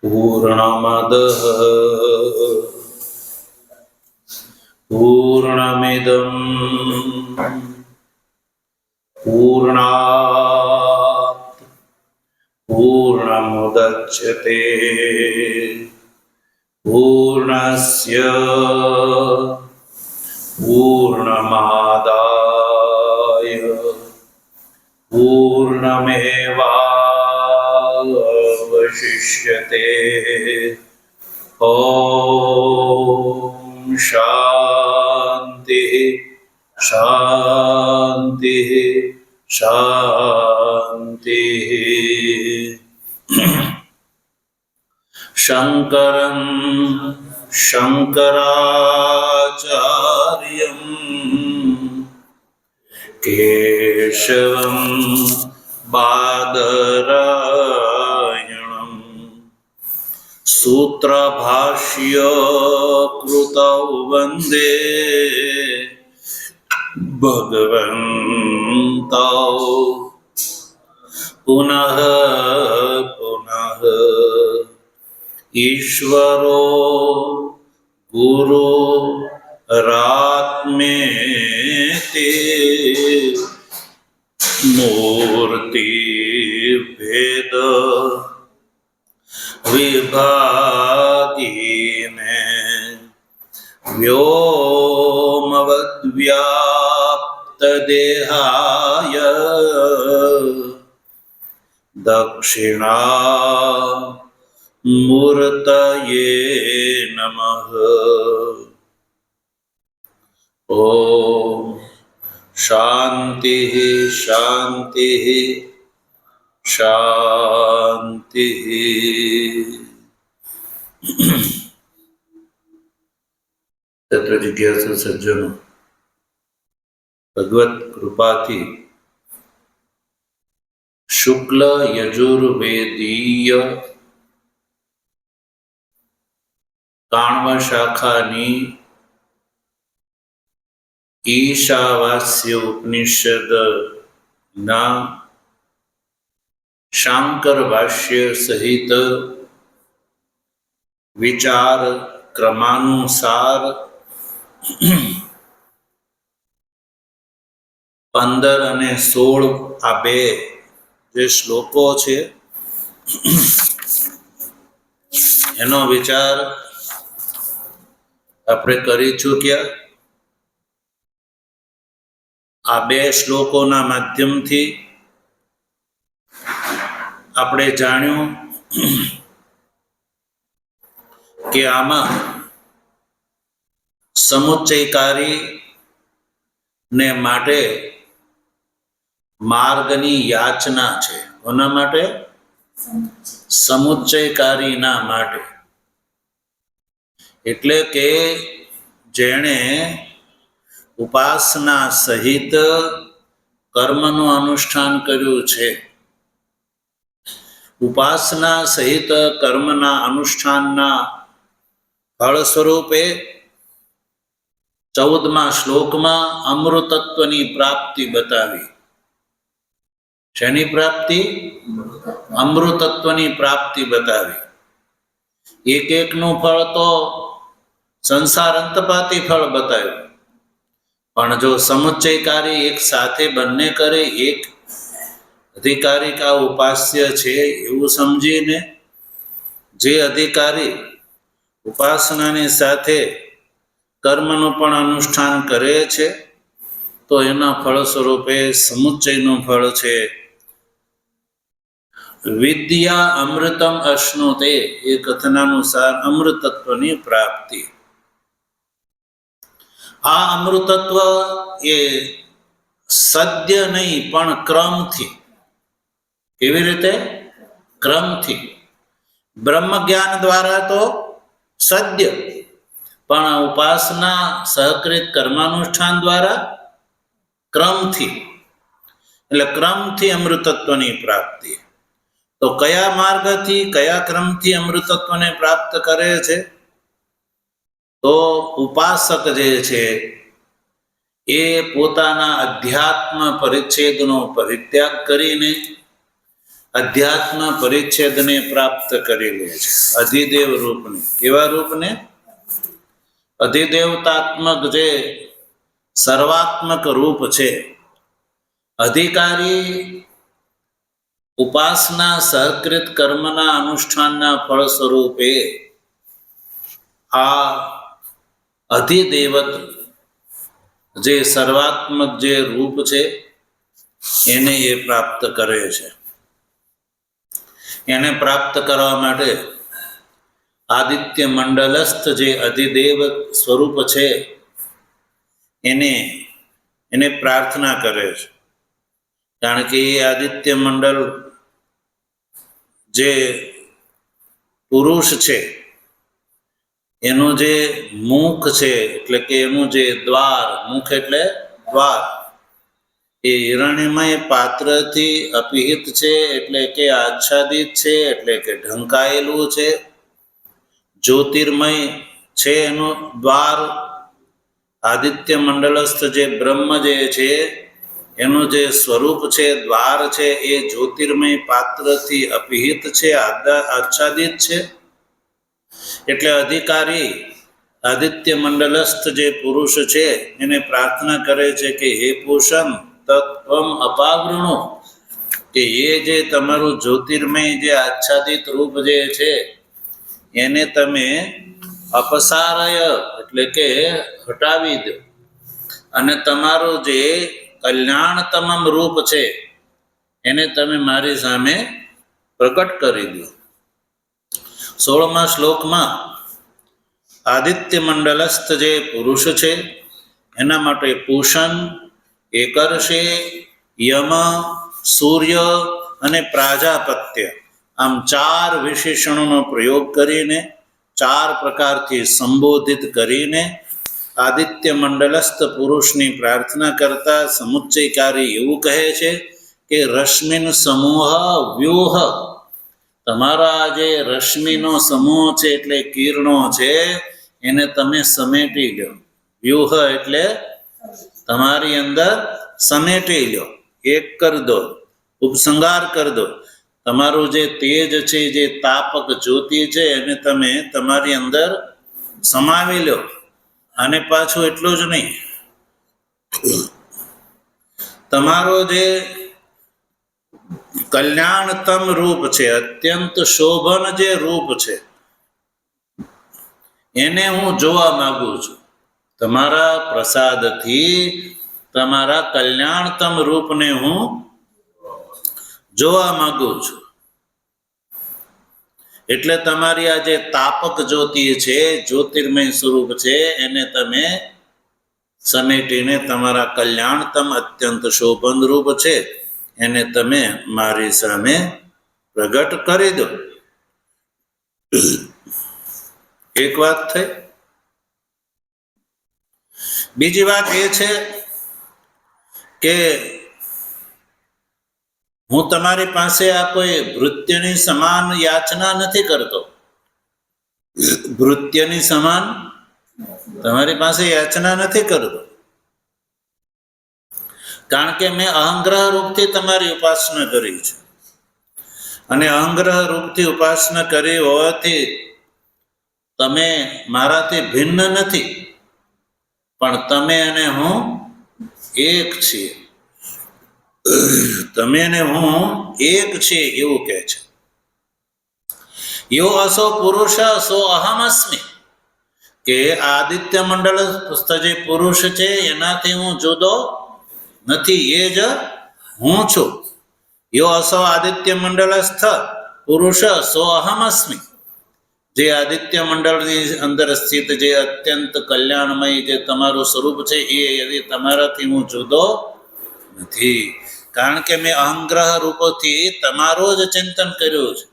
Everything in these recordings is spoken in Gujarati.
पूर्णमदः पूर्णमिदं पूर्णात् पूर्णमुदच्यते पूर्णस्य पूर्णमादाय पूर्णमेवावशिष्यते। ॐ शान्तिः शान्तिः शान्तिः। शङ्करं शङ्कराचार्यं केशवं बादरायणं सूत्रभाष्य कृतौ वन्दे भगवन्तौ पुनः पुनः। ईश्वरो गुरुरात्मेति मूर्तिभेद विभागीने व्योमवद्व्याप्तदेहाय दक्षिणा मूर्तये नमः। ओम शांति शांति शांति। तत्व जिज्ञासु सज्जनों, भगवत कृपाथी शुक्ल यजुर्वेदीय काण्व शाखानी ईशावास्य उपनिषद ना शांकर भाष्य सहित विचार क्रमानुसार 15 અને 16 આ બે જે શ્લોકો છે એનો વિચાર આપણે કરી ચૂક્યા। આ બે શ્લોકોના માધ્યમથી આપણે જાણ્યું કે આમાં સમુચ્ચયકારી ને માટે માર્ગની યાચના છે। કોના માટે? સમુચ્ચયકારીના માટે। એટલે કે જેણે ઉપાસના સહિત કર્મનું અનુષ્ઠાન કર્યું છે, ઉપાસના સહિત કર્મના અનુષ્ઠાનના ફળ સ્વરૂપે 14મા શ્લોકમાં અમૃતત્વની પ્રાપ્તિ બતાવી। શેની પ્રાપ્તિ? અમૃતત્વની પ્રાપ્તિ બતાવી। એક એકનું ફળ તો સંસાર અંતપાતી ફળ બતાવ્યું, પણ જો સમુચ્ચયકારી એક સાથે બંને કરે, એક અધિકારી કા ઉપાસ્ય છે એવું સમજીને જે અધિકારી ઉપાસનાની સાથે કર્મનું પણ અનુષ્ઠાન કરે છે તો એના ફળ સ્વરૂપે સમુચ્ચયનું ફળ છે। વિદ્યા અમૃતમ અશ્નુતે એ કથનાનુસાર અમૃતત્વની પ્રાપ્તિ। આ અમૃતત્વ એ સદ્ય નહીં પણ ક્રમથી। કેવી રીતે? ક્રમથી। બ્રહ્મ જ્ઞાન દ્વારા તો સદ્ય, પણ ઉપાસના સહકૃત કર્માનુષ્ઠાન દ્વારા ક્રમથી। એટલે ક્રમથી અમૃતત્વની પ્રાપ્તિ। તો કયા માર્ગથી કયા ક્રમથી અમૃતત્વને પ્રાપ્ત કરે છે? તો ઉપાસક જે છે એ પોતાના અધ્યાત્મ પરિચ્છેદનો પરિત્યાગ કરીને અધ્યાત્મ પરિચ્છેદને પ્રાપ્ત કરી લે છે. અધિદેવ રૂપને. કેવા રૂપને? અધિદેવતાત્મક જે સર્વાત્મક રૂપ છે. અધિકારી ઉપાસના સહકૃત કર્મના અનુષ્ઠાનના ફળ સ્વરૂપે આ અધિદેવત જે સર્વાત્મક જે રૂપ છે એને એ પ્રાપ્ત કરે છે. એને પ્રાપ્ત કરવા માટે આદિત્ય મંડલસ્થ જે અધિદેવ સ્વરૂપ છે એને પ્રાર્થના કરે છે. કારણ કે એ આદિત્ય મંડળ જે પુરુષ છે એનું જે મુખ છે, એટલે કે એનું જે દ્વાર, મુખ એટલે દ્વાર, એ હિરણ્યમય પાત્રથી અપિહિત છે, એટલે કે આચ્છાદિત છે, એટલે કે ઢંકાયેલું છે. જ્યોતિર્મય છે એનું દ્વાર. આદિત્ય મંડળસ્થ જે બ્રહ્મ જે છે એનું જે સ્વરૂપ છે, દ્વાર છે, એ જ્યોતિર્મય પાત્રથી અપિહિત છે, આચ્છાદિત છે. એટલે અધિકારી આદિત્ય મંડલસ્થ જે પુરુષ છે એને પ્રાર્થના કરે છે કે હે પૂષણ તત્વમ અપાવૃણો, કે એ જે તમારું જ્યોતિર્મય જે આચ્છાદિત રૂપ જે છે એને તમે અપસારય, એટલે કે હટાવી દો, અને તમારું જે કલ્યાણતમ રૂપ છે એને તમે મારી સામે પ્રગટ કરી દો. 16મા શ્લોકમાં આદિત્ય મંડલસ્થ જે પુરુષ છે એના માટે પૂષણ, એકર્ષે, યમ, સૂર્ય અને પ્રાજાપત્ય આમ 4 વિશેષણોનો પ્રયોગ કરીને 4 પ્રકારથી સંબોધિત કરીને આદિત્ય મંડલસ્થ પુરુષની પ્રાર્થના કરતા સમુચ્ચયકારી એવું કહે છે કે રશ્મિન સમૂહ વ્યુહ, તમારા જે રશ્મિનો સમૂહ છે એટલે કિરણો છે એને તમે સમેટી લો. વ્યુહ એટલે તમારી અંદર સમેટી લો, એક કરી દો, ઉપસંહાર કરી દો. તમારું જે તેજ છે, જે તાપક જ્યોતિ છે એને તમે તમારી અંદર સમાવી લો. અને પાછું એટલું જ નહીં, તમારો જે કલ્યાણતમ રૂપ છે, અત્યંત શોભન જે રૂપ છે એને હું જોવા માંગુ છું. તમારા પ્રસાદથી તમારા કલ્યાણતમ રૂપને હું જોવા માંગુ છું. એટલે તમારી આ જે તાપક જ્યોતિ છે, જ્યોતિર્મય સ્વરૂપ છે, એને તમે સમેટીને તમારા કલ્યાણતમ અત્યંત શોભન રૂપ છે એને તમે મારી સામે પ્રગટ કરી દો. એક વાત થઈ. બીજી વાત એ છે કે હું તમારી પાસે આ કોઈ ભૃત્યની સમાન યાચના નથી કરતો. ભૃત્યની સમાન તમારી પાસે યાચના નથી કરતો, કારણ કે મેં અહંગ્રહ રૂપથી તમારી ઉપાસના કરી છે, અને અહંગ્રહ રૂપથી ઉપાસના કરી હોવાથી તમે મારાથી ભિન્ન નથી, પણ તમે અને હું એક છીએ. તમે અને હું એક છીએ એવું કહે છે. યો અસો પુરુષ સો અહમ અસ્મિ, કે આદિત્ય મંડળ જે પુરુષ છે એનાથી હું જુદો નથી, એ જ હું છું. યો અસો આદિત્ય મંડળસ્થ પુરુષ સો અહમ અસ્મિ, જે આદિત્ય મંડળની અંદર સ્થિત જે અત્યંત કલ્યાણમય જે તમારું સ્વરૂપ છે એ તમારાથી હું જુદો નથી. કારણ કે મેં અહંગ્રહ રૂપોથી તમારું જ ચિંતન કર્યું છે,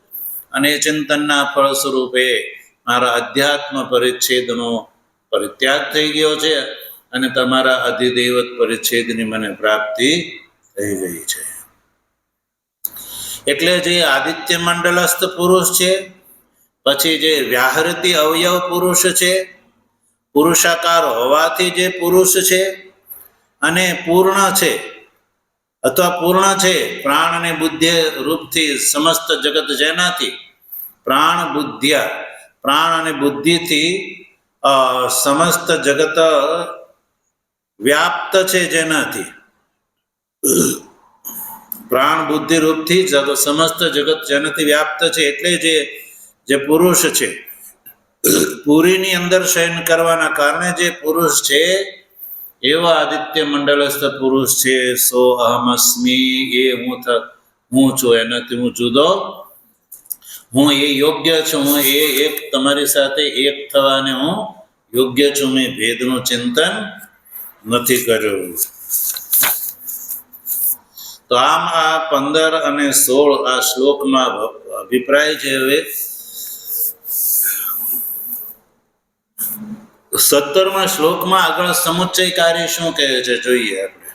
અને એ ચિંતનના ફળ સ્વરૂપે મારા અધ્યાત્મ પરિચ્છેદનો પરિત્યાગ થઈ ગયો છે, અને તમારા અધિદેવત પરિચ્છેદની મને પ્રાપ્તિ થઈ ગઈ છે. એટલે જે આદિત્ય મંડલસ્થ પુરુષ છે, પછી જે વ્યાહૃતિ અવયવ પુરુષ છે, પુરુષાકાર હોવાથી જે પુરુષ છે, અને પૂર્ણ છે અથવા પૂર્ણ છે પ્રાણ અને બુદ્ધિ રૂપથી સમસ્ત જગત જેનાથી પ્રાણ અને બુદ્ધિથી સમસ્ત જગત વ્યાપ્ત છે જેનાથી પ્રાણ બુદ્ધિ રૂપથી સમસ્ત જગત જેનાથી વ્યાપ્ત છે એટલે જે પુરુષ છે પુરીની અંદર શયન કરવાના કારણે જે પુરુષ છે એવા આદિત્ય મંડળસ્થ પુરુષ છે. સો અહમસ્મી, એ હું છું, એનાથી હું જુદો, હું એ યોગ્ય છું, હું એ એક તમારી સાથે એક થવાને હું યોગ્ય છું. મેં ભેદનું ચિંતન નથી કર્યું. તો આમ આ 15 અને 16 આ શ્લોકમાં અભિપ્રાય છે. હવે 17મા શ્લોકમાં આગળ સમુચ્ચયકારી શું કહે છે જોઈએ આપણે.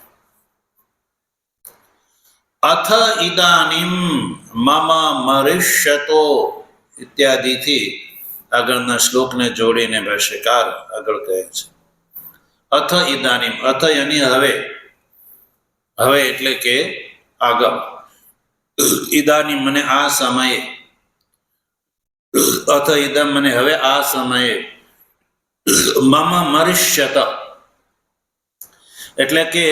અથ ઇદાનીમ મમ મરિષ્યતો ઇત્યાદિથી આગળના શ્લોકને જોડીને ભાષ્યકાર આગળ કહે છે. અથ ઇદાનીમ, અથ યાની હવે, હવે એટલે કે આગળ, ઇદાનીમ મને આ સમયે, અથ ઇદમ મને હવે આ સમયે, મમ મરિષ્યત એટલે કે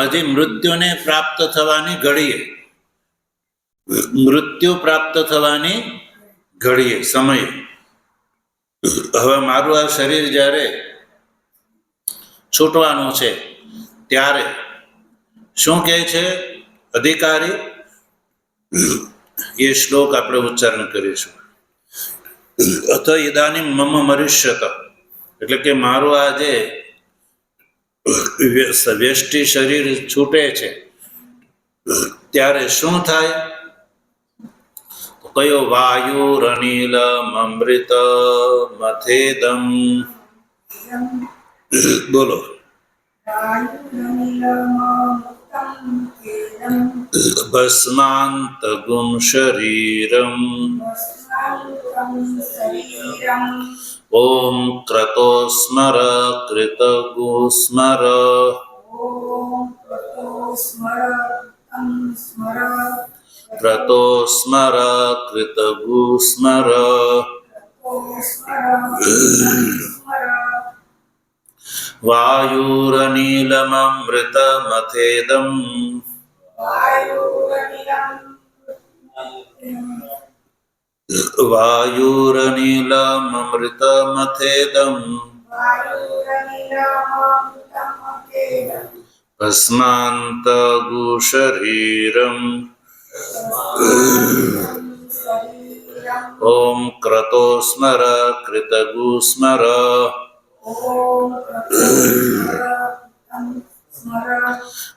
હજી મૃત્યુને પ્રાપ્ત થવાની ઘડીએ, મૃત્યુ પ્રાપ્ત થવાની ઘડીએ, સમયે, હવે મારું આ શરીર જ્યારે છૂટવાનું છે ત્યારે શું કહે છે અધિકારી, એ શ્લોક આપણે ઉચ્ચારણ કરીશું. અથ ઇદાનીમ મમ મરિષ્યત એટલે કે મારું આ જે વ્યષ્ટિ શરીર છૂટે છે ત્યારે શું થાય? કયો? વાયુરનિલ અમૃત મથેદમ, બોલો. ભસ્માંત ગુમ શરીરમ ઓમ ક્રતો સ્મર કૃતગુ સ્મર ક્રતો સ્મર કૃતગુ સ્મર વાયુરનિલમૃત મથેદમ વાયુરનિલમૃત મથેદમ ભસ્માંત ગુ શરીરમ ઓમ ક્રતો સ્મર કૃતગુ સ્મર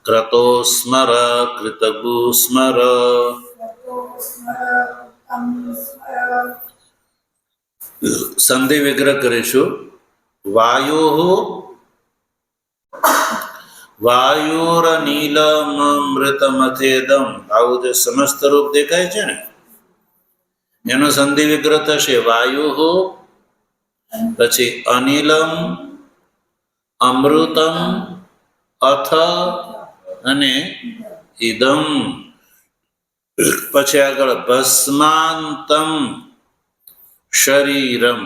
ક્રતો સ્મર કૃતગુ સ્મર. સંધિ વિગ્રહ કરીશું. વાયુરનિલમૃતમથેદમ, આવું જે સમસ્ત રૂપ દેખાય છે ને એનો સંધિ વિગ્રહ થશે વાયુ, પછી અનિલમ, અમૃતમ, અથ અને ઇદમ, પછી આગળ ભસ્માંતમ શરીરમ,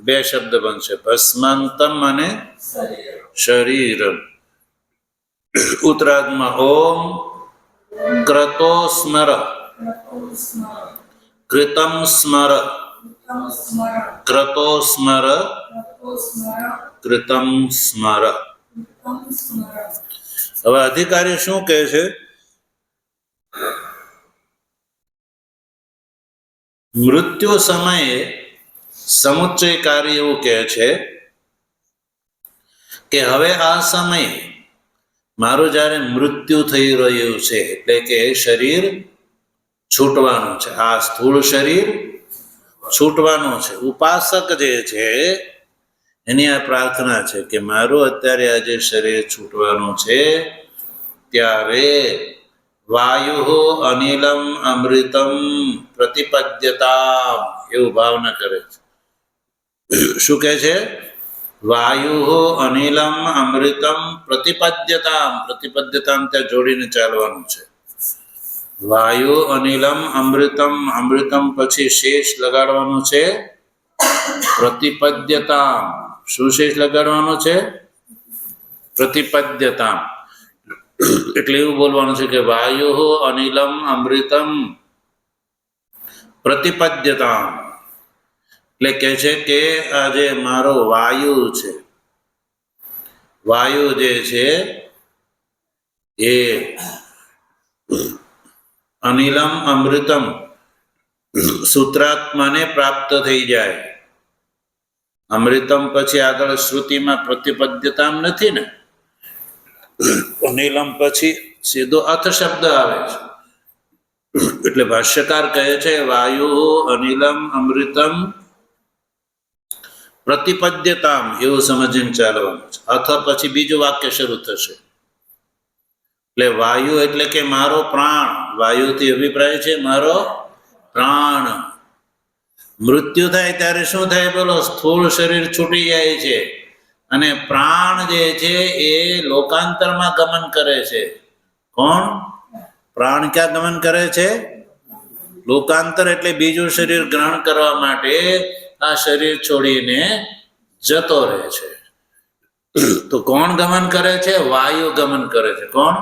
બે શબ્દ બનશે, ભસ્માંતમ અને શરીરમ. ઉત્તરાર્ધમાં ઓમ ક્રતો સ્મર કૃતમ સ્મર ક્રતો સ્મર કૃતમ સ્મર. હવે અધિકારી શું કહે છે? મૃત્યુ સમયે સમુચ્ચયકારી એવું કહે છે કે હવે આ સમયે મારું જ્યારે મૃત્યુ થઈ રહ્યું છે એટલે કે શરીર છૂટવાનું છે, આ સ્થૂળ શરીર છૂટવાનું છે. ઉપાસક જે છે એની આ પ્રાર્થના છે કે મારું અત્યારે આ જે શરીર છૂટવાનું છે ત્યારે વાયુ અનિલમ અમૃતમ પ્રતિપદ્યતા એવું ભાવના કરે છે. શું કહે છે? વાયુ અનિલમ અમૃતમ પ્રતિપદ્યતામ. પ્રતિપદ્યતામ ત્યાં જોડીને ચાલવાનું છે. વાયુ અનિલમ અમૃતમ. અમૃતમ પછી શેષ લગાડવાનું છે પ્રતિપદ્યતામ. શું શેષ લગાડવાનું છે? પ્રતિપદ્યતામ. એટલે એવું બોલવાનું છે કે વાયુ અનિલમ અમૃતમ પ્રતિપદ્યતામ. એટલે કે છે કે આ જે મારો વાયુ છે, વાયુ જે છે એ અનિલમ અમૃતમ સૂત્રાત્માને પ્રાપ્ત થઈ જાય. અમૃતમ પછી આગળ શ્રુતિમાં પ્રતિપદ્યતામ નથી ને, અનિલમ પછી સીધો અથ શબ્દ આવે છે. એટલે ભાષ્યકાર કહે છે વાયુ અનિલમ અમૃતમ પ્રતિપદ્યતામ એવું સમજીને ચાલવાનું છે. અથ પછી બીજું વાક્ય શરૂ થશે. એટલે વાયુ એટલે કે મારો પ્રાણ. વાયુથી અભિપ્રાય છે મારો પ્રાણ. મૃત્યુ થાય ત્યારે શું થાય બોલો? સ્થૂળ શરીર છૂટી જાય છે અને પ્રાણ જે છે એ લોકાંતરમાં ગમન કરે છે. કોણ? પ્રાણ ક્યાં ગમન કરે છે? લોકાંતર. એટલે બીજું શરીર ગ્રહણ કરવા માટે આ શરીર છોડીને જતો રહે છે. તો કોણ ગમન કરે છે? વાયુ ગમન કરે છે. કોણ?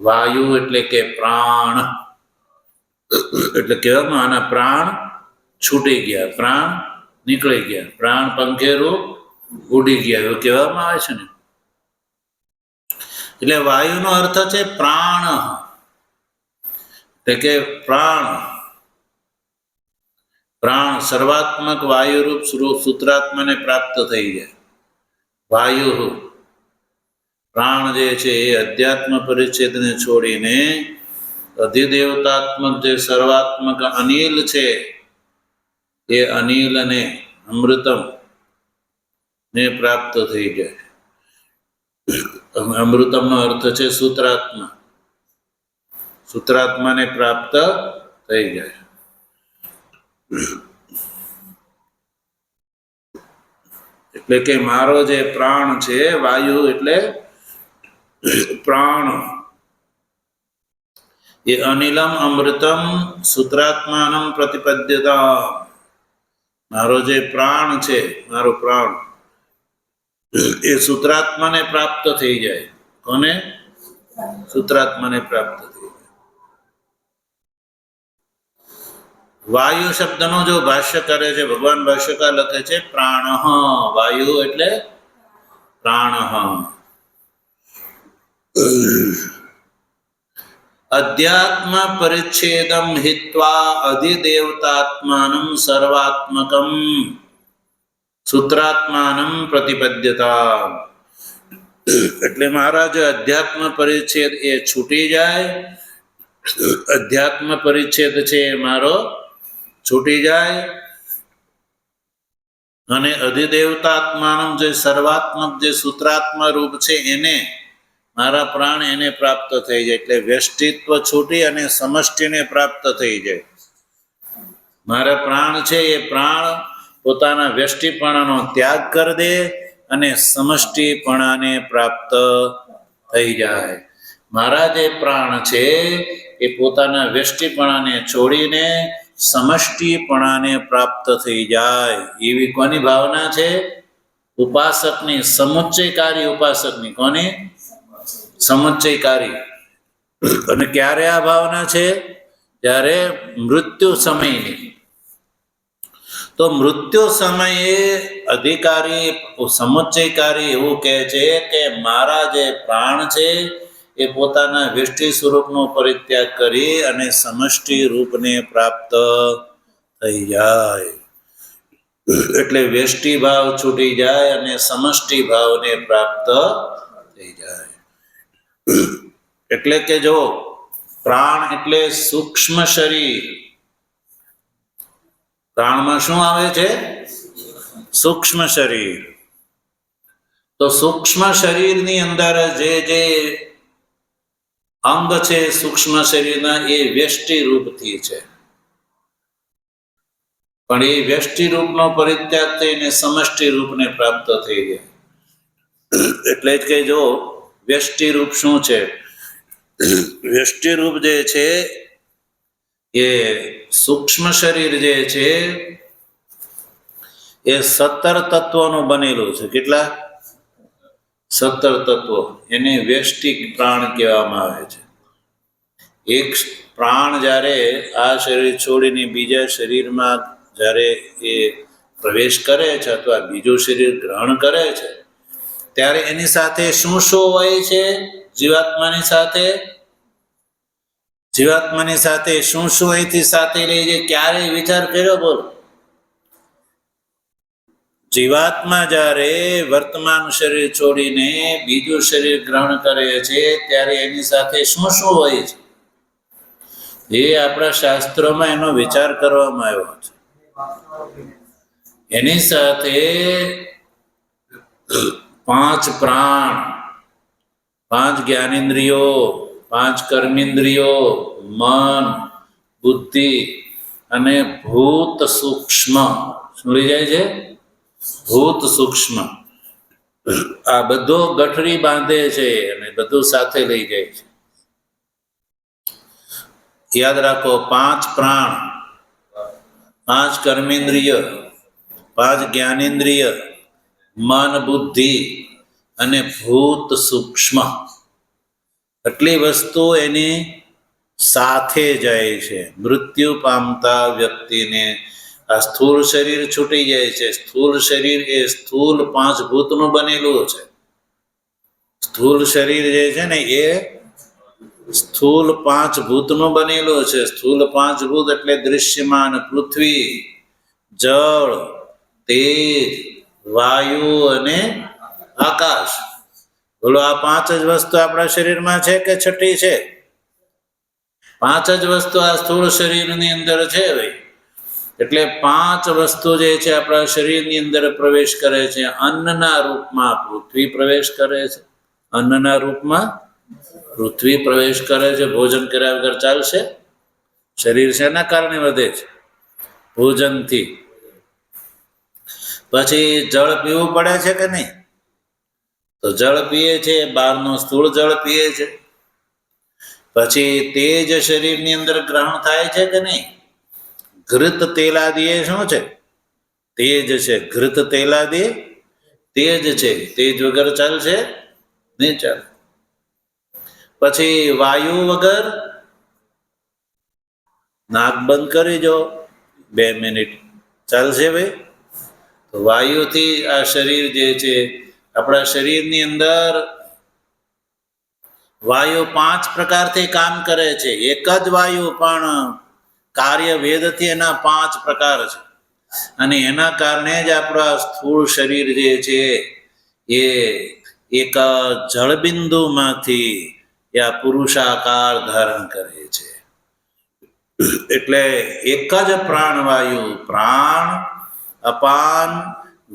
વાયુ એટલે કે પ્રાણ. એટલે કહેવામાં આના પ્રાણ છૂટી ગયા, પ્રાણ નીકળી ગયા, પ્રાણ પંખેરું ઉડી ગયા એવું કહેવામાં આવે છે ને. એટલે વાયુનો અર્થ છે પ્રાણ. એટલે કે પ્રાણ. પ્રાણ સર્વાત્મક વાયુરૂપ સૂત્રાત્માને પ્રાપ્ત થઈ જાય. વાયુ પ્રાણ જે છે એ અધ્યાત્મ પરિચ્છેદને છોડીને અધિદેવતાત્મક જે સર્વાત્મક અનિલ છે એ અનિલ અને અમૃતમ ને પ્રાપ્ત થઈ જાય. અમૃતમનો અર્થ છે સૂત્રાત્મા. સૂત્રાત્માને પ્રાપ્ત થઈ જાય. એટલે કે મારો જે પ્રાણ છે, વાયુ એટલે પ્રાણ, એ અનિલમ અમૃતમ સૂત્રાત્માનમ પ્રતિપદ્યતા. મારો જે પ્રાણ છે, મારો પ્રાણ એ સૂત્રાત્માને પ્રાપ્ત થઈ જાય. કોને? સૂત્રાત્માને પ્રાપ્ત થઈ જાય. વાયુ શબ્દનો જો ભાષ્ય કરે છે ભગવાન ભાષ્યકાર લખે છે પ્રાણ. વાયુ એટલે પ્રાણ. અધ્યાત્મ પરિચ્છેદમ હિત્વા અધિદેવતાત્માનમ સર્વાત્મકમ સૂત્રાત્માનમ પ્રતિપદ્યતા. એટલે મારા જે અધ્યાત્મ પરિચ્છેદ એ છૂટી જાય. અધ્યાત્મ પરિચ્છેદ છે એ મારો છૂટી જાય અને અધિદેવતાત્માનમ જે સર્વાત્મક જે સૂત્રાત્મા રૂપ છે એને મારા પ્રાણ એને પ્રાપ્ત થઈ જાય. એટલે વ્યષ્ટિત્વ છૂટી અને સમષ્ટિને પ્રાપ્ત થઈ જાય. મારા પ્રાણ છે એ પ્રાણ પોતાના વ્યષ્ટિપણાનો ત્યાગ કરી દે અને સમષ્ટિપણાને પ્રાપ્ત થઈ જાય. મારા જે પ્રાણ છે એ પોતાના વ્યષ્ટિપણાને છોડીને સમષ્ટિપણાને પ્રાપ્ત થઈ જાય. એવી કોની ભાવના છે? ઉપાસકની, સમુચ્ચયકારી ઉપાસકની. કોની? સમુચ્ચયકારી. અને ક્યારે આ ભાવના છે? ત્યારે મૃત્યુ સમયની. તો મૃત્યુ સમયે અધિકારી સમુચ્ચયકારી એવું કહે છે કે મારા જે પ્રાણ છે એ પોતાના વ્યષ્ટિ સ્વરૂપનો પરિત્યાગ કરી અને સમષ્ટિ રૂપને પ્રાપ્ત થઈ જાય. એટલે વ્યષ્ટિ ભાવ છૂટી જાય અને સમષ્ટિ ભાવને પ્રાપ્ત થઈ જાય. એટલે કે જો પ્રાણ એટલે સૂક્ષ્મ શરીર. પ્રાણમાં શું આવે છે? સૂક્ષ્મ શરીર. તો સૂક્ષ્મ શરીરની અંદર જે જે અંગ છે સૂક્ષ્મ શરીરના એ વ્યષ્ટિ રૂપથી છે. પણ એ વ્યષ્ટિ રૂપનો પરિત્યાગ થઈને સમષ્ટિ રૂપને પ્રાપ્ત થઈ જાય. એટલે જ કે જો વ્યષ્ટિ રૂપ શું છે? વ્યષ્ટિ રૂપ જે છે એ સૂક્ષ્મ શરીર જે છે એ 17 તત્વોનું બનેલું છે. કેટલા? 17 તત્વો. એને વ્યષ્ટિક પ્રાણ કહેવામાં આવે છે. એક પ્રાણ જ્યારે આ શરીર છોડીને બીજા શરીરમાં જ્યારે એ પ્રવેશ કરે છે અથવા બીજું શરીર ગ્રહણ કરે છે ત્યારે એની સાથે શું શું હોય છે? જીવાત્માની સાથે શું શું અહીંથી સાથે લઈ જાય? ક્યારેય વિચાર કર્યો? બોલો. જીવાત્મા જ્યારે વર્તમાન શરીર છોડીને બીજું શરીર ગ્રહણ કરે છે ત્યારે એની સાથે શું શું હોય છે? એ આપણા શાસ્ત્રોમાં એનો વિચાર કરવામાં આવ્યો છે. એની સાથે 5 પ્રાણ, 5 જ્ઞાનેન્દ્રિયો, 5 કર્મેન્દ્રિયો, મન, બુદ્ધિ અને ભૂત સૂક્ષ્મ. શું લઈ જાય છે? ભૂત સૂક્ષ્મ. આ બધો ગઠરી બાંધે છે અને બધું સાથે લઈ જાય છે. યાદ રાખો, 5 પ્રાણ, 5 કર્મેન્દ્રિય, 5 જ્ઞાનેન્દ્રિય, મન, બુદ્ધિ અને ભૂત સૂક્ષ્મ. આટલી વસ્તુ એની સાથે જાય છે. મૃત્યુ પામતા વ્યક્તિને આ સ્થૂળ શરીર છૂટી જાય છે. સ્થૂળ શરીર એ સ્થૂળ 5 ભૂતનું બનેલું છે. સ્થૂળ શરીર જે છે ને એ સ્થૂળ 5 ભૂતનું બનેલું છે. સ્થૂળ 5 ભૂત એટલે દૃશ્યમાન પૃથ્વી, જળ, તેજ, વાયુ અને આકાશ. બોલો, આ 5 જ વસ્તુ આપણા શરીરમાં છે કે છઠ્ઠી છે? 5 જ વસ્તુ આ સ્થૂળ શરીરની અંદર છે ભાઈ. એટલે 5 વસ્તુ જે છે આપણા શરીરની અંદર પ્રવેશ કરે છે. અન્નના રૂપમાં પૃથ્વી પ્રવેશ કરે છે. અન્નના રૂપમાં પૃથ્વી પ્રવેશ કરે છે. ભોજન કર્યા વગર ચાલશે? શરીર શેના કારણે વધે છે? ભોજનથી. પછી જળ પીવું પડે છે કે નહીં? તો જળ પીએ છે, બહારનું સ્થૂળ જળ પીએ છે. પછી તેજ શરીરની અંદર ગ્રહણ થાય છે કે નહીં? ઘૃત તેલાદી એ શું છે? તેજ છે. ઘૃત તેલાદી તેજ છે. તેજ વગર ચાલશે? નહીં ચાલે. પછી વાયુ વગર નાક બંધ કરી જો 2 મિનિટ, ચાલશે ભાઈ? તો વાયુથી આ શરીર જે છે, આપણા શરીરની અંદર વાયુ 5 પ્રકારથી કામ કરે છે. એક જ વાયુ પણ કાર્ય ભેદથી એના 5 પ્રકાર છે. અને એના કારણે જ આપણા સ્થૂળ શરીર જે છે એ એક જળબિંદુમાંથી આ પુરુષાકાર ધારણ કરે છે. એટલે એક જ પ્રાણવાયુ, પ્રાણ, અપાન,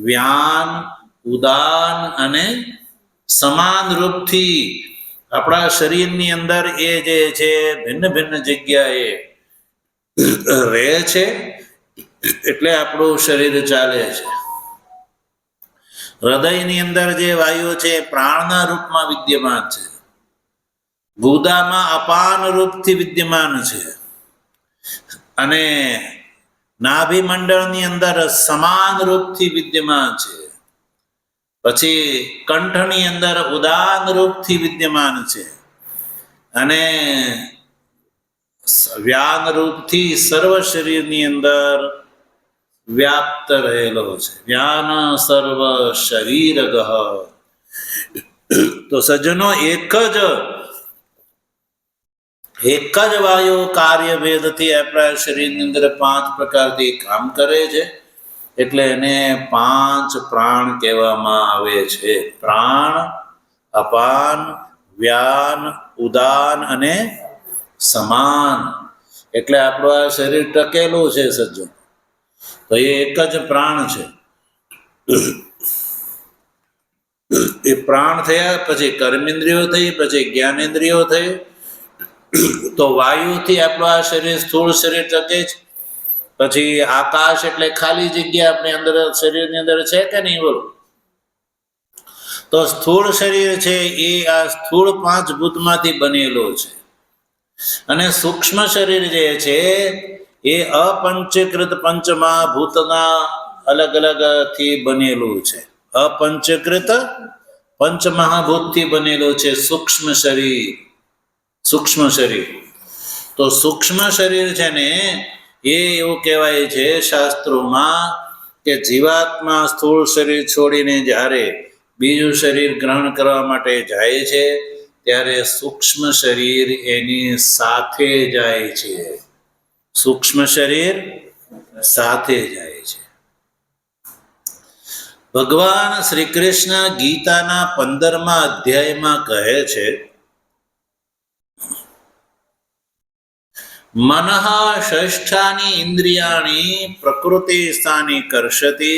વ્યાન, ઉદાન અને સમાન રૂપથી આપણા શરીરની અંદર એ જે છે ભિન્ન ભિન્ન જગ્યાએ રહે છે. એટલે આપણું શરીર ચાલે છે. હૃદયની અંદર જે વાયુ છે પ્રાણના રૂપમાં વિદ્યમાન છે. ગુદામાં અપાન રૂપથી વિદ્યમાન છે. અને નાભી મંડળની અંદર સમાન રૂપથી વિદ્યમાન છે. પછી કંઠની અંદર ઉદાન રૂપથી વિદ્યમાન છે. અને વ્યાન રૂપથી સર્વ શરીરની અંદર વ્યાપ્ત રહેલો છે. વ્યાન સર્વ શરીરગઃ. તો સજ્જનો, એક જ વાયુ કાર્ય ભેદથી આપણા શરીરની અંદર 5 પ્રકારથી કામ કરે છે. એટલે એને 5 પ્રાણ કહેવામાં આવે છે. પ્રાણ, અપાન, વ્યાન, ઉદાન અને સમાન. એટલે આપણું આ શરીર ટકેલું છે સજ્જનો. તો એ એક જ પ્રાણ છે. એ પ્રાણ થયા, પછી કર્મેન્દ્રિયો થઈ, પછી જ્ઞાનેન્દ્રિયો થઈ. તો વાયુથી આપણું આ શરીર સ્થૂળ શરીર ટકે છે. પછી આકાશ એટલે ખાલી જગ્યા આપણી અંદર શરીરની અંદર છે કે નહીં બોલો? તો સ્થૂળ શરીર છે એ આ સ્થૂળ પાંચ ભૂતમાંથી બનેલું છે, અને સૂક્ષ્મ શરીર જે છે એ અપંચીકૃત પંચમહાભૂતના અલગ અલગ થી બનેલું છે. અપંચીકૃત પંચમહાભૂતથી બનેલું છે સૂક્ષ્મ શરીર. સૂક્ષ્મ શરીર તો સૂક્ષ્મ શરીર છે ને એ એવું કહેવાય છે શાસ્ત્રોમાં કે જીવાત્મા સ્થૂળ શરીર છોડીને જ્યારે બીજું શરીર ગ્રહણ કરવા માટે જાય છે ત્યારે સૂક્ષ્મ શરીર એની સાથે જાય છે. સૂક્ષ્મ શરીર સાથે જાય છે. ભગવાન શ્રી કૃષ્ણ ગીતાના 15મા અધ્યાયમાં કહે છે, મનઃ ષષ્ઠાની ઇન્દ્રિયાણી પ્રકૃતિ સ્થાની કર્ષતિ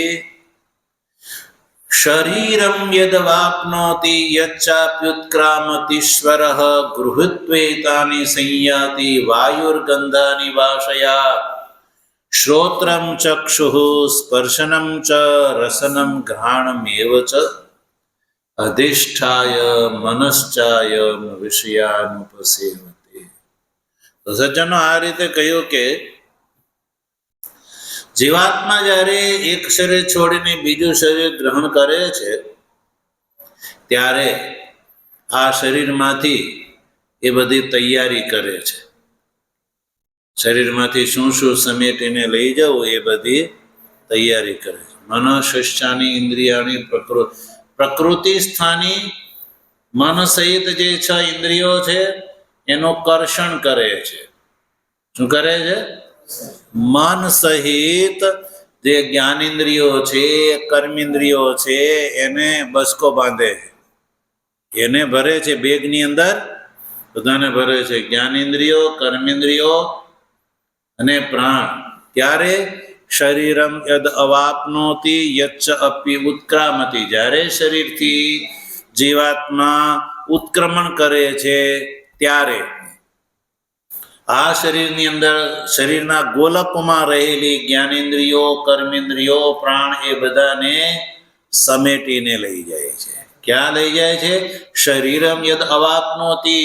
શરીરમ યદ વાપ્નોતિ યચ્ચાપ્યુત્ક્રામતીશ્વરઃ ગૃહત્વેતાની સંયાતિ વાયુર્ગંધાની વાશયા શ્રોત્રમ ચક્ષુઃ સ્પર્શનમ ચ રસનમ ઘ્રાણમેવ ચ અધિષ્ઠાય મનશ્ચાય વિષયાનુપસેવતે. તો સજ્જનો, આ રીતે કહ્યું કે જીવાત્મા જ્યારે એક શરીર છોડીને બીજું શરીર ગ્રહણ કરે છે ત્યારે આ શરીરમાંથી એ બધી તૈયારી કરે છે. શરીરમાંથી શું શું સમેટીને લઈ જવું એ બધી તૈયારી કરે છે. મન ષષ્ઠાની ઇન્દ્રિયાની પ્રકૃતિ સ્થાની મન સહિત જે 6 ઇન્દ્રિયો છે એનું કર્ષણ કરે છે. શું કરે છે? મન સહિત જે જ્ઞાનેન્દ્રિયો છે, કર્મેન્દ્રિયો છે એને બસકો બાંધે, એને ભરે છે બેગની અંદર, બધાને ભરે છે. જ્ઞાનેન્દ્રિયો, કર્મેન્દ્રિયો અને પ્રાણ. ત્યારે શરીરમ યદ અવાપ્નોતિ યચ્ચ અપી ઉત્ક્રામતિ, જ્યારે શરીરથી જીવાત્મા ઉત્ક્રમણ કરે છે ત્યારે આ શરીરની અંદર શરીરના ગોલકમાં રહેલી જ્ઞાનેન્દ્રિયો, કર્મેન્દ્રિયો, પ્રાણ એ બધાને સમેટીને લઈ જાય છે. ક્યાં લઈ જાય છે? શરીરમ યદ અવાપ્નોતિ,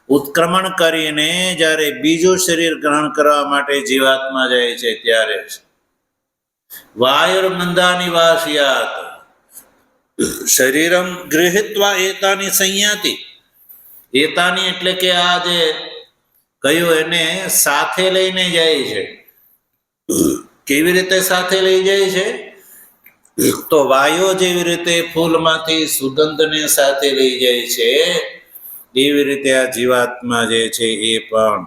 ઉત્ક્રમણ કરીને જ્યારે બીજું શરીર ગ્રહણ કરવા માટે જીવાત્મા જાય છે ત્યારે વાયુર્ગંધાની વાશયાત શરીરમ ગૃહીત્વા એતાની સંયાતિ. એતાની એટલે કે આ જે કયું એને સાથે લઈને જાય છે. કેવી રીતે સાથે લઈ જાય છે? તો વાયુ જેવી રીતે ફૂલમાંથી સુગંધને સાથે લઈ જાય છે એવી રીતે આ જીવાત્મા જે છે એ પણ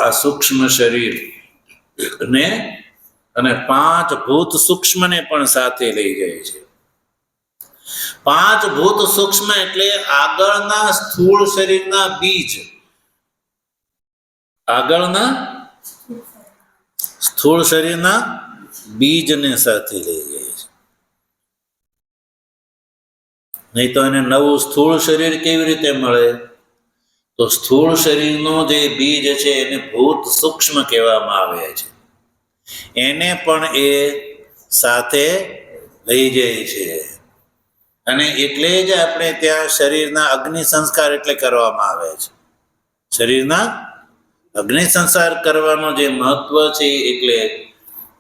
આ સૂક્ષ્મ શરીર ને અને 5 ભૂત સૂક્ષ્મને પણ સાથે લઈ જાય છે. 5 ભૂત સૂક્ષ્મ એટલે આગળના સ્થૂળ શરીરના બીજ, આગળના સ્થૂળ શરીરના બીજને સાથે લઈ જાય છે. નહીં તો એને નવું સ્થૂળ શરીર કેવી રીતે મળે? તો સ્થૂળ શરીરનો જે બીજ છે એને ભૂત સૂક્ષ્મ કહેવામાં આવે છે. એને પણ એ સાથે લઈ જાય છે. અને એટલે જ આપણે ત્યાં શરીરના અગ્નિ સંસ્કાર એટલે કરવામાં આવે છે. શરીરના અગ્નિ સંસ્કાર કરવાનો જે મહત્વ છે એટલે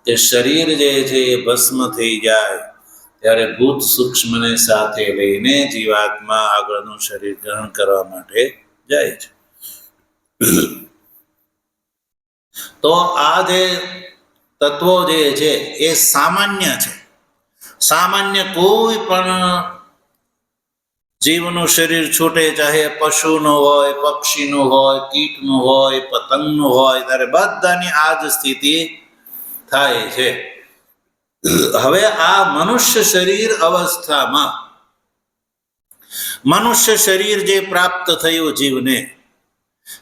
કે શરીર જે છે એ ભસ્મ થઈ જાય ત્યારે ભૂત સૂક્ષ્મને સાથે લઈને જીવાત્મા આગળનું શરીર ગ્રહણ કરવા માટે જાય છે. તો આ જે તત્વો જે છે એ સામાન્ય છે. સામાન્ય કોઈ પણ જીવનું શરીર છૂટે, ચાહે પશુનું હોય, પક્ષીનું હોય, કીટનું હોય, પતંગનું હોય, ત્યારે બધાની આ જ સ્થિતિ થાય છે. હવે આ મનુષ્ય શરીર અવસ્થામાં મનુષ્ય શરીર જે પ્રાપ્ત થયું જીવને,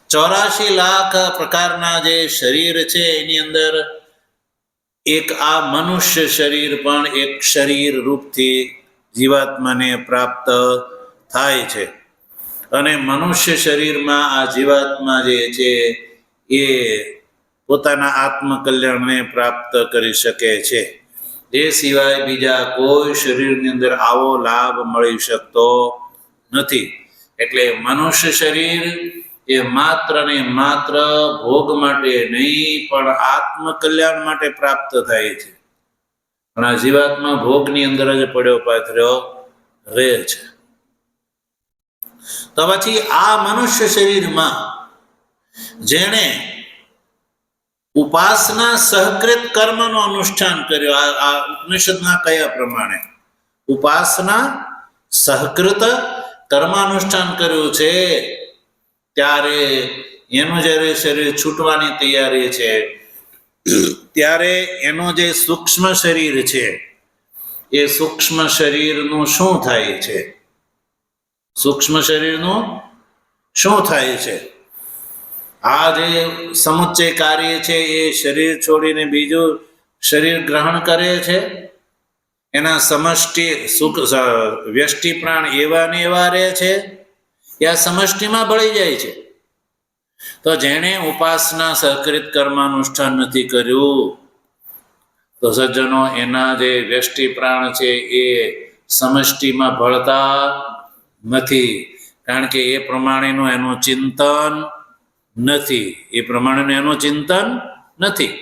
84 લાખ પ્રકારના જે શરીર છે એની અંદર એક આ મનુષ્ય શરીર પણ એક શરીર રૂપથી જીવાત્માને પ્રાપ્ત થાય છે. અને મનુષ્ય શરીરમાં આ જીવાત્મા જે છે એ પોતાના આત્મકલ્યાણને પ્રાપ્ત કરી શકે છે. એ સિવાય બીજા કોઈ શરીરની અંદર આવો લાભ મળી શકતો નથી. એટલે મનુષ્ય શરીર એ માત્ર ને માત્ર ભોગ માટે નહીં પણ આત્મકલ્યાણ માટે પ્રાપ્ત થાય છે. પણ આ જીવાત્મા ભોગની અંદર જ પડ્યો પાથર્યો રહે છે. તો પછી આ મનુષ્ય શરીરમાં જેણે ઉપાસના સહકૃત કર્મનું અનુષ્ઠાન કર્યું, આ ઉપનિષદના કયા પ્રમાણે ઉપાસના સહકૃત કર્માનુષ્ઠાન કર્યું છે, ત્યારે એનું જ્યારે શરીર છૂટવાની તૈયારી છે, ત્યારે એનો જે સૂક્ષ્મ શરીર છે એ સૂક્ષ્મ શરીરનું શું થાય છે? સૂક્ષ્મ શરીરનું શું થાય છે? આ જે સમુચ્ચય કાર્ય છે એ શરીર છોડીને બીજું શરીર ગ્રહણ કરે છે. એના સમષ્ટિ વ્યષ્ટિ પ્રાણ એવા ને એવા રહે છે, યા સમષ્ટિમાં ભળી જાય છે. તો જેણે ઉપાસના સહકૃત કર્માનુષ્ઠાન નથી કર્યું, તો સજ્જનો એના જે વ્યષ્ટિ પ્રાણ છે એ સમષ્ટિમાં ભળતા નથી. કારણ કે એ પ્રમાણેનું એનું ચિંતન નથી. એ પ્રમાણેનું એનું ચિંતન નથી.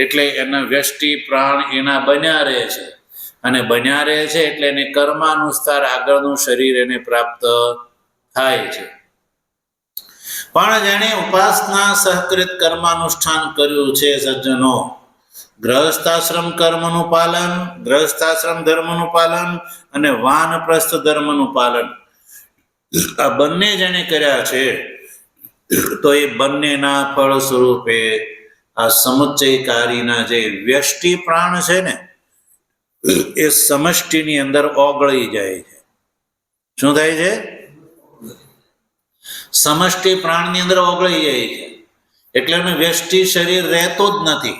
એટલે એના વ્યષ્ટિ પ્રાણ એના બન્યા રહે છે, અને બન્યા રહે છે એટલે એને કર્માનુસાર આગળનું શરીર એને પ્રાપ્ત થાય છે. પણ જેણે ઉપાસના સહકૃત કર્માનુષ્ઠાન કર્યું છે સજ્જનો, ગ્રહસ્થાશ્રમ કર્મનું પાલન, ગ્રહસ્થાશ્રમ ધર્મનું પાલન અને વાનપ્રસ્થ ધર્મનું પાલન, આ બંને જેણે કર્યા છે, તો એ બંનેના ફળ સ્વરૂપે આ સમુચ્ચયકારીના જે વ્યષ્ટિ પ્રાણ છે ને એ સમષ્ટિની અંદર ઓગળી જાય છે. શું થાય છે? સમષ્ટિ પ્રાણની અંદર ઓગળી જાય છે. એટલે એનું વ્યષ્ટિ શરીર રહેતો જ નથી.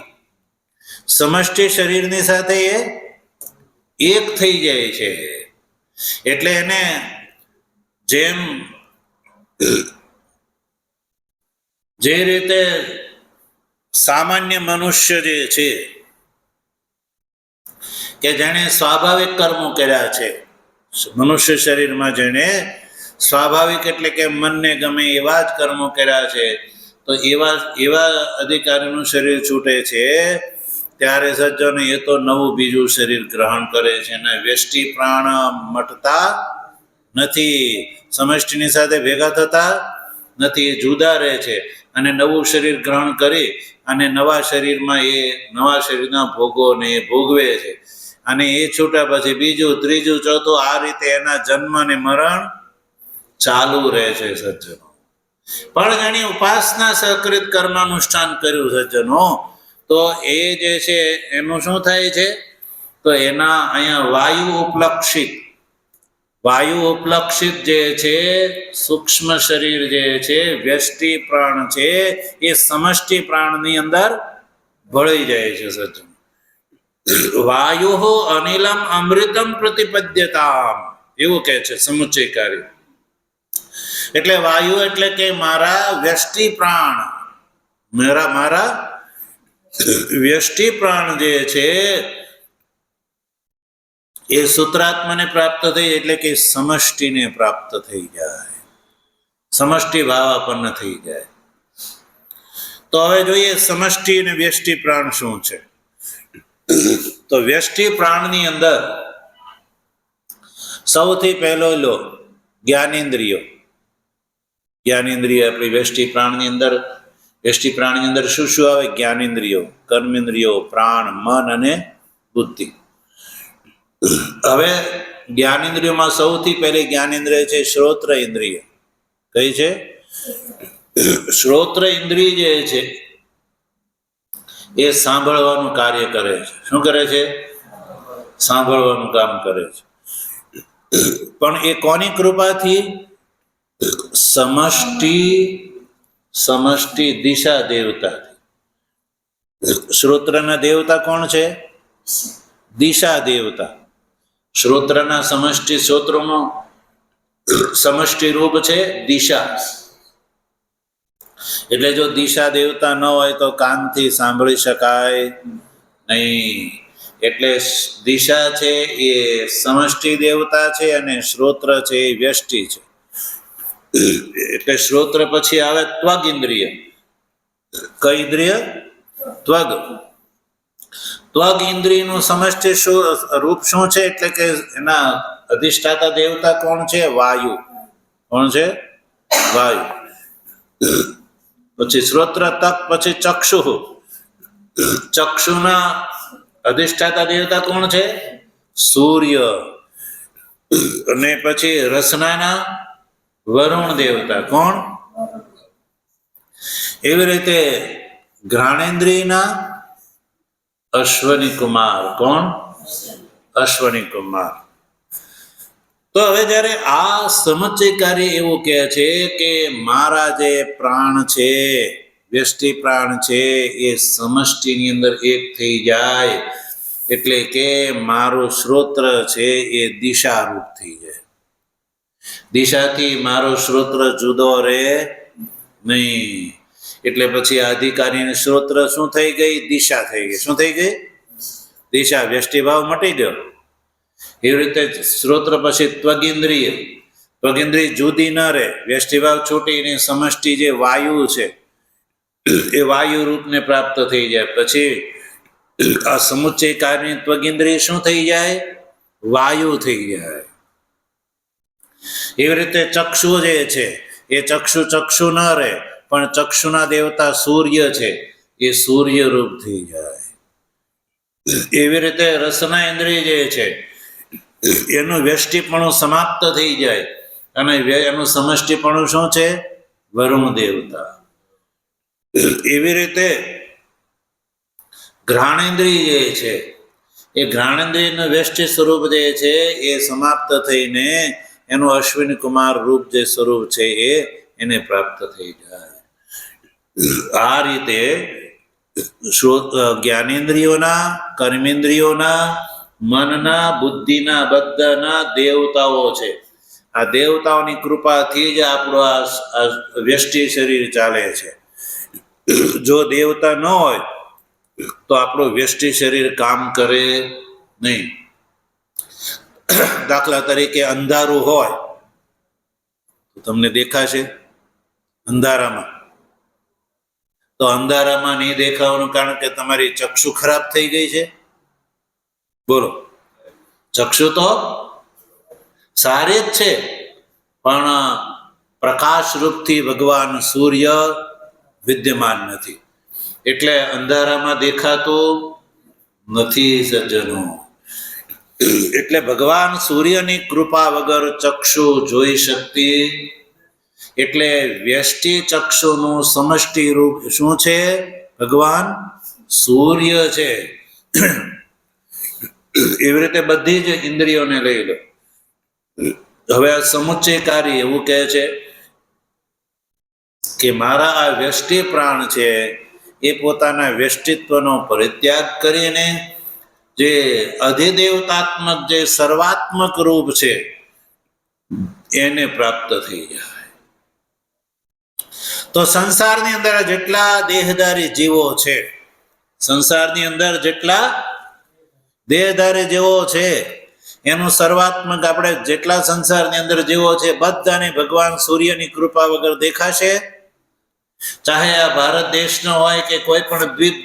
સમષ્ટિ શરીરની સાથે એ એક થઈ જાય છે. એટલે એને જેમ જે રીતે સામાન્ય મનુષ્ય જે છે કે જેણે સ્વાભાવિક કર્મો કર્યા છે, મનુષ્ય શરીરમાં જેણે સ્વાભાવિક એટલે કે મનને ગમે એવા જ કર્મો કર્યા છે, તો એવા અધિકારીનું શરીર છૂટે છે ત્યારે સજ્જનો એ તો નવું બીજું શરીર ગ્રહણ કરે છે. અને વ્યષ્ટિ પ્રાણ મટતા નથી, સમષ્ટિની સાથે ભેગા થતા નથી, એ જુદા રહે છે. અને નવું શરીર ગ્રહણ કરી અને નવા શરીરમાં એ નવા શરીરના ભોગોને એ ભોગવે છે. અને એ છૂટ્યા પછી બીજું, ત્રીજું, ચોથું, આ રીતે એના જન્મ અને મરણ ચાલુ રહે છે સજ્જનો. પણ જેની ઉપાસના સહકૃત કર્માનુષ્ઠાન કર્યું સજ્જનો, તો એ જે છે એનું શું થાય છે? તો એના અહીંયા વાયુ ઉપલક્ષિત જે છે સૂક્ષ્મ શરીર જે છે વ્યષ્ટિ પ્રાણ છે એ સમષ્ટિ પ્રાણની અંદર ભળી જાય છે સજ્જનો. વાયુ અનિલમ અમૃતમ પ્રતિપદ્યતામ, એવું કહે છે સમુચ્ચયકારી. એટલે વાયુ એટલે કે મારા વ્યષ્ટિ પ્રાણ, મારા વ્યષ્ટિ પ્રાણ જે છે એ સૂત્રાત્માને પ્રાપ્ત થઈ, એટલે કે સમષ્ટિને પ્રાપ્ત થઈ જાય, સમષ્ટિ ભાવાપન્ન થઈ જાય. તો હવે જોઈએ સમષ્ટિ અને વ્યષ્ટિ પ્રાણ શું છે. તો વ્યષ્ટિ પ્રાણની અંદર સૌથી પહેલો લો જ્ઞાનેન્દ્રિયો. જ્ઞાનેન્દ્રિય આપણી વ્યષ્ટિ પ્રાણની અંદર શું શું આવે? જ્ઞાનેન્દ્રિયો, કર્મેન્દ્રિયો, પ્રાણ, મન અને બુદ્ધિ. હવે જ્ઞાનેન્દ્રિયોમાં સૌથી પહેલી જ્ઞાનેન્દ્રિય છે શ્રોત્ર ઇન્દ્રિય. કઈ છે? શ્રોત્ર ઇન્દ્રિય જે છે એ સાંભળવાનું કાર્ય કરે છે. શું કરે છે? સાંભળવાનું કામ કરે છે. પણ એ કોની કૃપાથી? સમષ્ટિ દિશા દેવતાથી. શ્રોત્રના દેવતા કોણ છે? દિશા દેવતા. શ્રોત્રના શ્રોત્રનો સમષ્ટિ રૂપ છે દિશા. એટલે જો દિશા દેવતા ન હોય તો કાનથી સાંભળી શકાય નહીં. એટલે દિશા છે એ સમષ્ટિ દેવતા છે અને શ્રોત્ર છે એ વ્યષ્ટિ છે. એટલે શ્રોત્ર પછી આવે ત્વગ ઇન્દ્રિય. કઈ ઇન્દ્રિય? ત્વગ. ત્વગ ઇન્દ્રિયનું સમષ્ટિ રૂપ શું છે? એટલે કે એના અધિષ્ઠાતા દેવતા કોણ છે? વાયુ. કોણ છે? વાયુ. પછી શ્રોત્ર તક, પછી ચક્ષુ. ચક્ષુના અધિષ્ઠાતા દેવતા કોણ છે? સૂર્ય. અને પછી રસનાના વરુણ દેવતા કોણ? એવી રીતે ઘ્રાણેન્દ્રિયના અશ્વની કુમાર કોણ? અશ્વની કુમાર. તો હવે જ્યારે આ સમુચ્ચયકારી એવું કહે છે કે મારા જે પ્રાણ છે, વ્યષ્ટિ પ્રાણ છે, એ સમષ્ટિની અંદર એક થઈ જાય, એટલે કે મારું શ્રોત્ર છે એ દિશારૂપ થઈ જાય. દિશાથી મારો શ્રોત્ર જુદો રહે નહીં. એટલે પછી આ અધિકારીની શ્રોત્ર શું થઈ ગઈ? દિશા થઈ ગઈ. શું થઈ ગઈ? દિશા. વ્યષ્ટિભાવ મટી ગયો. એવી રીતે શ્રોત્ર પછી ત્વગિન્દ્રિય. ત્વગિન્દ્રિય જુદી ન રહે, વ્યષ્ટિભાવ છૂટીને સમષ્ટિ જે વાયુ છે એ વાયુ રૂપને પ્રાપ્ત થઈ જાય. પછી આ સમુચ્ચયકારની ત્વગિન્દ્રિય શું થઈ જાય? વાયુ થઈ જાય. એવી રીતે ચક્ષુ જે છે એ ચક્ષુ ન રહે, પણ ચક્ષુના દેવતા સૂર્ય છે, એ સૂર્ય રૂપ થઈ જાય. એવી રીતે રસના ઇન્દ્રિય જે છે એનું વ્યષ્ટિપણું સમાપ્ત થઈ જાય અને એનું સમષ્ટિપણું શું છે? વરુણ દેવતા. એવી રીતે ઘ્રાણેન્દ્રિય જે છે એ ઘ્રાણેન્દ્રિયનું વ્યષ્ટિ સ્વરૂપ જે છે એ સમાપ્ત થઈને એનું અશ્વિની કુમાર રૂપ જે સ્વરૂપ છે એને પ્રાપ્ત થઈ જાય. આ રીતે જ્ઞાનેન્દ્રિયોના, કર્મેન્દ્રિયોના, મનના, બુદ્ધિના બધાના દેવતાઓ છે. આ દેવતાઓની કૃપાથી જ આપણું આ વ્યષ્ટિ શરીર ચાલે છે. જો દેવતા ન હોય તો આપણું વ્યષ્ટિ શરીર કામ કરે નહીં. દાખલા તરીકે અંધારું હોય તો તમને દેખાશે અંધારામાં? તો અંધારામાં નહીં દેખાવાનું કારણ કે તમારી ચક્ષુ ખરાબ થઈ ગઈ છે. બોલો, ચક્ષુ તો સારી જ છે, પણ પ્રકાશ રૂપથી ભગવાન સૂર્ય વિદ્યમાન નથી, એટલે અંધારામાં દેખાતું નથી સજ્જનો. એટલે ભગવાન સૂર્યની કૃપા વગર ચક્ષુ જોઈ શકતી. એટલે વ્યષ્ટિ ચક્ષુનું સમષ્ટિ રૂપ શું છે? ભગવાન સૂર્ય છે. એવી રીતે બધી જ ઇન્દ્રિયોને લઈ લો. હવે આ સમુચ્ચયકારી એવું કહે છે કે મારા આ વ્યષ્ટિ પ્રાણ છે એ પોતાના વ્યષ્ટિત્વનો પરિત્યાગ કરીને જે અધિદેવતાત્મક જે સર્વાત્મક રૂપ છે એને પ્રાપ્ત થઈ જાય. તો સંસારની અંદર જેટલા દેહધારી જીવો છે, સંસારની અંદર જેટલા દેહધારી જીવો છે એનું સર્વાત્મક આપણે જેટલા સંસારની અંદર જીવો છે બધાને ભગવાન સૂર્યની કૃપા વગર દેખાશે. ચાહે આ ભારત દેશનો હોય કે કોઈ પણ દ્વીપ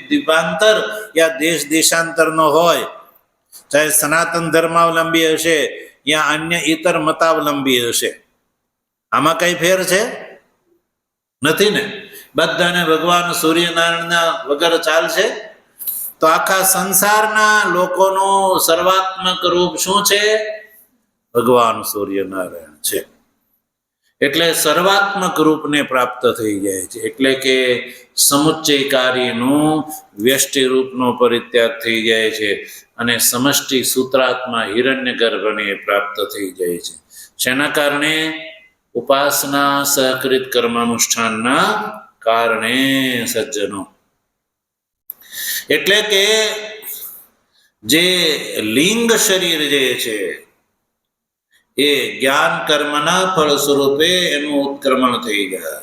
દ્વીપાંતર યા દેશ દેશાંતરનો હોય, ચાહે સનાતન ધર્માવલંબી હશે યા અન્ય ઇતર મતાવલંબી હશે, આમાં કઈ ફેર છે? નથી ને. બધાને ભગવાન સૂર્યનારાયણના વગર ચાલશે? તો આખા સંસારના લોકોનું સર્વાત્મક રૂપ શું છે? ભગવાન સૂર્યનારાયણ છે. એટલે સર્વાત્મક રૂપને પ્રાપ્ત થઈ જાય છે. એટલે કે સમુચ્ચયકારીનું વ્યષ્ટિ રૂપનો પરિત્યાગ થઈ જાય છે અને સમષ્ટિ સૂત્રાત્મા હિરણ્યગર્ભને પ્રાપ્ત થઈ જાય છે. શેના કારણે? ઉપાસના સહકૃત કર્માનુષ્ઠાનના કારણે સજ્જનો. એટલે કે જે લિંગ શરીર જે છે એ જ્ઞાન કર્મના ફળ સ્વરૂપે એનું ઉત્ક્રમણ થઈ જાય.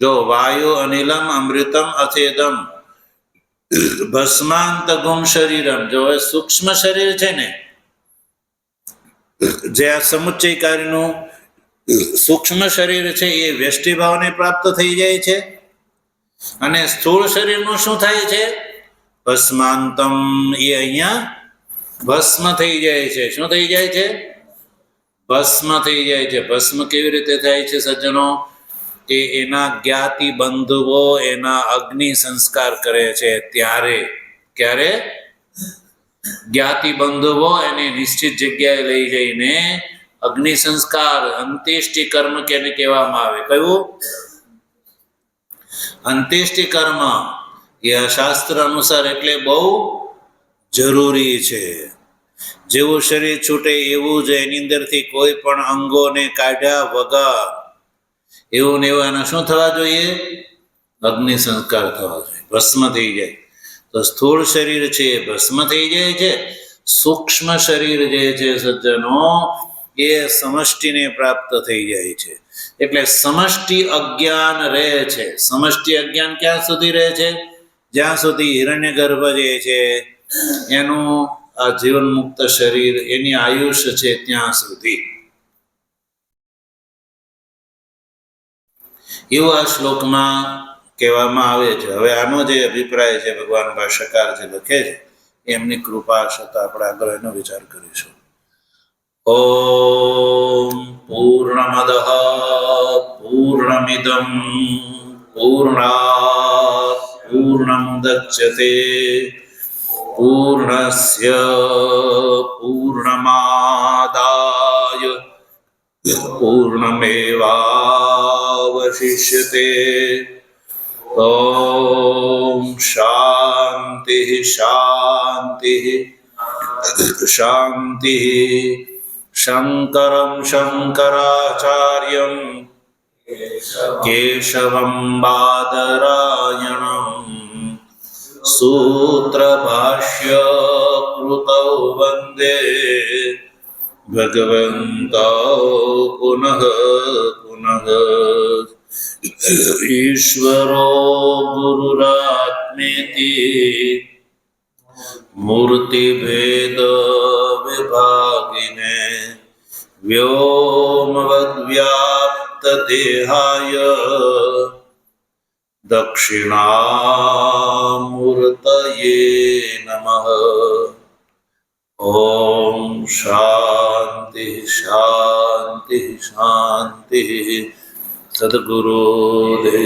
જો વાયુ અનિલમ અમૃતમ અથેદમ ભસ્માંત ગુમ શરીરમ, જો હવે સૂક્ષ્મ શરીર છે ને, જે આ સમુચ્ચયકારીનું સૂક્ષ્મ શરીર છે એ વ્યષ્ટિભાવને પ્રાપ્ત થઈ જાય છે, અને સ્થૂળ શરીરનું શું થાય છે? ભસ્માંતમ, એ અહીંયા ભસ્મ થઈ જાય છે. શું થઈ જાય છે? ભસ્મ થઈ જાય છે. ભસ્મ કેવી રીતે થાય છે સજ્જનો? કે એના જ્ઞાતિ બંધુઓ એના અગ્નિ સંસ્કાર કરે છે ત્યારે. ક્યારે? જ્ઞાતિ બંધુઓ એને નિશ્ચિત જગ્યાએ લઈ જઈને અગ્નિ સંસ્કાર, અંત્યેષ્ટિ કર્મ કેને કહેવામાં આવે? કયું? અંત્યેષ્ટિ કર્મ. એ શાસ્ત્ર અનુસાર એટલે બહુ જરૂરી છે. જેવું શરીર છૂટે એવું જ એની અંદરથી કોઈ પણ અંગોને કાઢ્યા વગર એવું ને એવું એના શું થવા જોઈએ? અગ્નિ સંસ્કાર થવા જોઈએ, ભસ્મ થઈ જાય. તો સ્થૂળ શરીર છે એ ભસ્મ થઈ જાય છે. સૂક્ષ્મ શરીર જે છે સજ્જનો, એ સમષ્ટિને પ્રાપ્ત થઈ જાય છે. એટલે સમષ્ટિ અજ્ઞાન રહે છે. સમષ્ટિ અજ્ઞાન ક્યાં સુધી રહે છે? જ્યાં સુધી હિરણ્યગર્ભ જે છે એનું આ જીવન મુક્ત શરીર, એની આયુષ્ય છે ત્યાં સુધી. એવું આ શ્લોકમાં કહેવામાં આવે છે. હવે આનો જે અભિપ્રાય છે ભગવાન ભાષ્યકાર જે લખે છે, એમની કૃપા છતાં આપણે આગળ એનો વિચાર કરીશું. ઓમ પૂર્ણમદ પૂર્ણમિદમ પૂર્ણાત પૂર્ણમુદચ્યતે પૂર્ણસ્ય પૂર્ણમાદાય પૂર્ણમેવાવશિષ્યતે. ઓમ શાંતિ શાંતિ શાંતિ. શંકરમ શંકરાચાર્યમ કેશવમ બાદરાયણમ સૂત્રભાષ્ય કૃતૌ વંદે ભગવन्तૌ પુનઃ પુનઃ. ઈશ્વરો ગુરુરાત્મેતિ મૂર્તિભેદ વિભાગિને વ્યોમવદ્વ્યાપ્ત દેહાય દક્ષિણામૂર્તયે નમઃ. ઓમ શાંતિ શાંતિ શાંતિ. સદગુરુદેવ